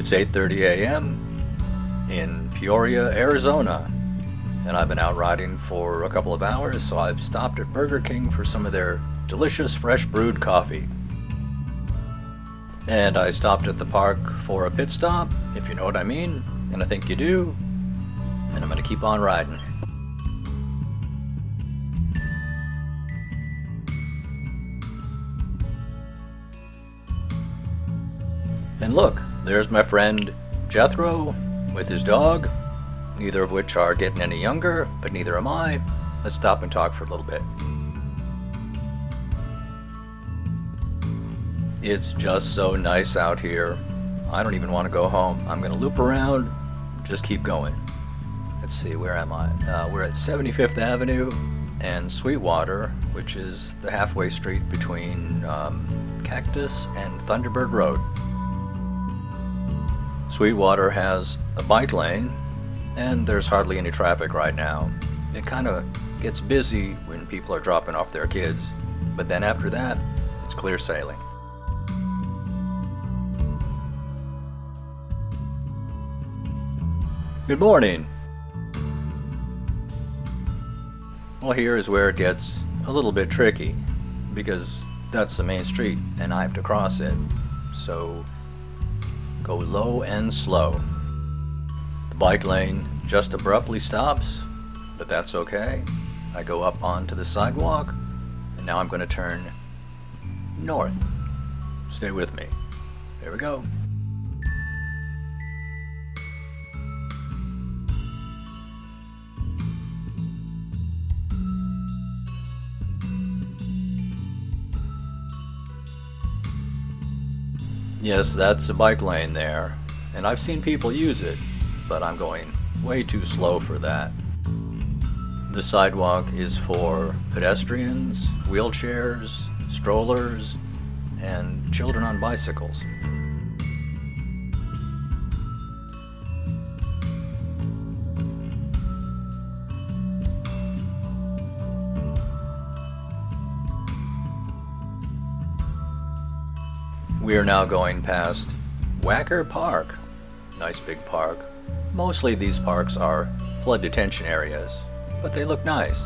It's 8:30 a.m. in Peoria, Arizona, and I've been out riding for a couple of hours, so I've stopped at Burger King for some of their delicious fresh brewed coffee. And I stopped at the park for a pit stop, if you know what I mean, and I think you do, and I'm going to keep on riding. And look, there's my friend Jethro with his dog, neither of which are getting any younger, but neither am I. Let's stop and talk for a little bit. It's just so nice out here. I don't even want to go home. I'm going to loop around, just keep going. Let's see, where am I? We're at 75th Avenue and Sweetwater, which is the halfway street between Cactus and Thunderbird Road. Sweetwater has a bike lane, and there's hardly any traffic right now. It kind of gets busy when people are dropping off their kids, but then after that, it's clear sailing. Good morning. Well, here is where it gets a little bit tricky, because that's the main street and I have to cross it. So go low and slow. The bike lane just abruptly stops, but that's okay. I go up onto the sidewalk, and now I'm going to turn north. Stay with me. There we go. Yes, that's a bike lane there, and I've seen people use it, but I'm going way too slow for that. The sidewalk is for pedestrians, wheelchairs, strollers, and children on bicycles. We are now going past Wacker Park. Nice big park. Mostly these parks are flood detention areas, but they look nice.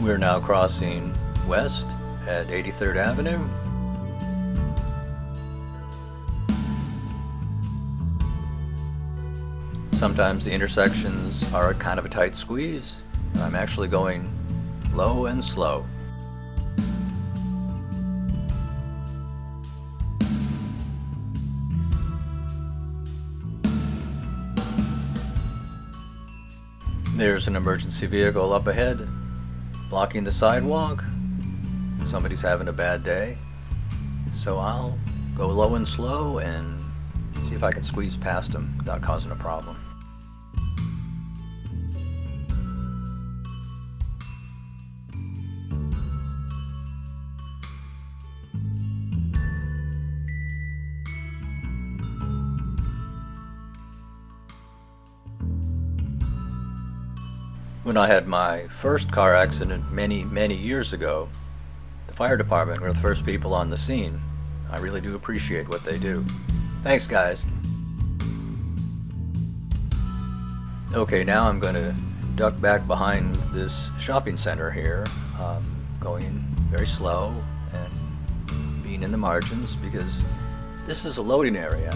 We're now crossing west at 83rd Avenue. Sometimes the intersections are kind of a tight squeeze. I'm actually going low and slow. There's an emergency vehicle up ahead, blocking the sidewalk. Somebody's having a bad day, so I'll go low and slow and see if I can squeeze past them without causing a problem. When I had my first car accident many years ago, the fire department were the first people on the scene. I really do appreciate what they do. Thanks, guys. Okay, now I'm going to duck back behind this shopping center here, going very slow and being in the margins, because this is a loading area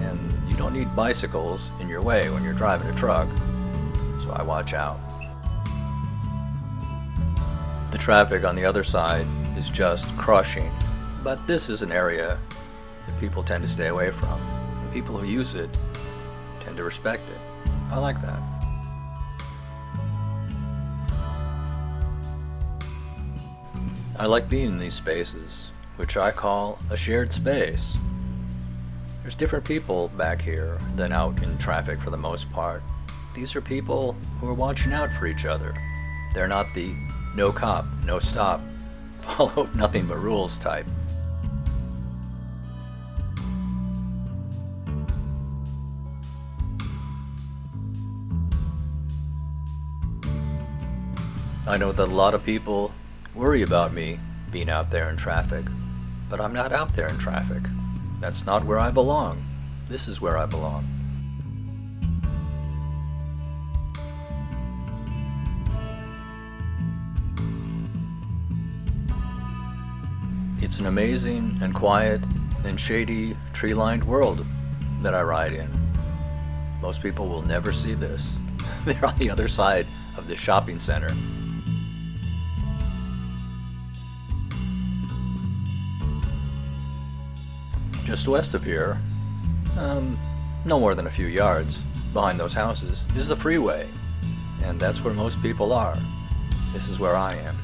and you don't need bicycles in your way when you're driving a truck. So I watch out. The traffic on the other side is just crushing, but this is an area that people tend to stay away from, and people who use it tend to respect it. I like that. I like being in these spaces, which I call a shared space. There's different people back here than out in traffic for the most part. These are people who are watching out for each other. They're not the no cop, no stop, follow nothing but rules type. I know that a lot of people worry about me being out there in traffic, but I'm not out there in traffic. That's not where I belong. This is where I belong. It's an amazing and quiet and shady tree-lined world that I ride in. Most people will never see this. They're on the other side of the shopping center. Just west of here, no more than a few yards behind those houses, is the freeway. And that's where most people are. This is where I am.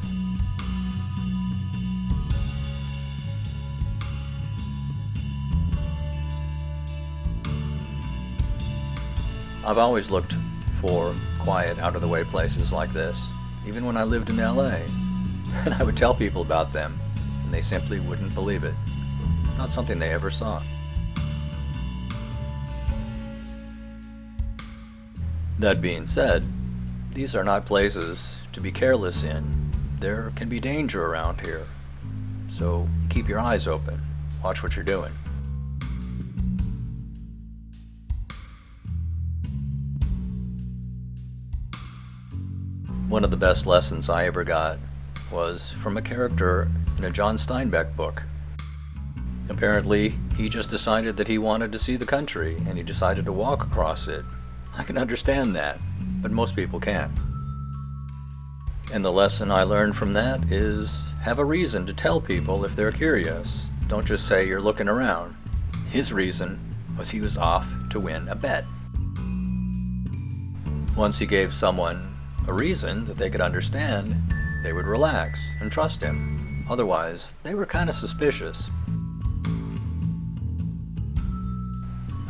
I've always looked for quiet, out-of-the-way places like this, even when I lived in LA. And I would tell people about them, and they simply wouldn't believe it. Not something they ever saw. That being said, these are not places to be careless in. There can be danger around here. So keep your eyes open. Watch what you're doing. One of the best lessons I ever got was from a character in a John Steinbeck book. Apparently, he just decided that he wanted to see the country, and he decided to walk across it. I can understand that, but most people can't. And the lesson I learned from that is have a reason to tell people if they're curious. Don't just say you're looking around. His reason was he was off to win a bet. Once he gave someone a reason that they could understand, they would relax and trust him. Otherwise, they were kind of suspicious.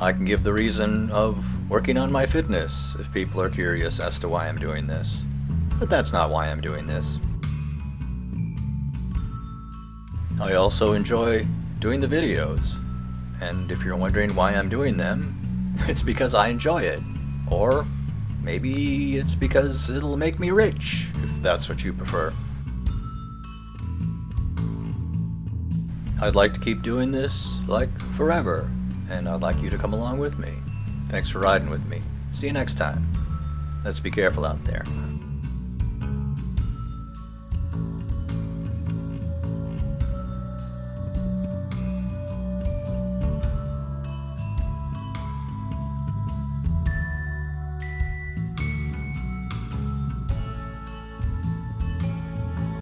I can give the reason of working on my fitness if people are curious as to why I'm doing this. But that's not why I'm doing this. I also enjoy doing the videos. And if you're wondering why I'm doing them, it's because I enjoy it. Or maybe it's because it'll make me rich, if that's what you prefer. I'd like to keep doing this, like, forever. And I'd like you to come along with me. Thanks for riding with me. See you next time. Let's be careful out there.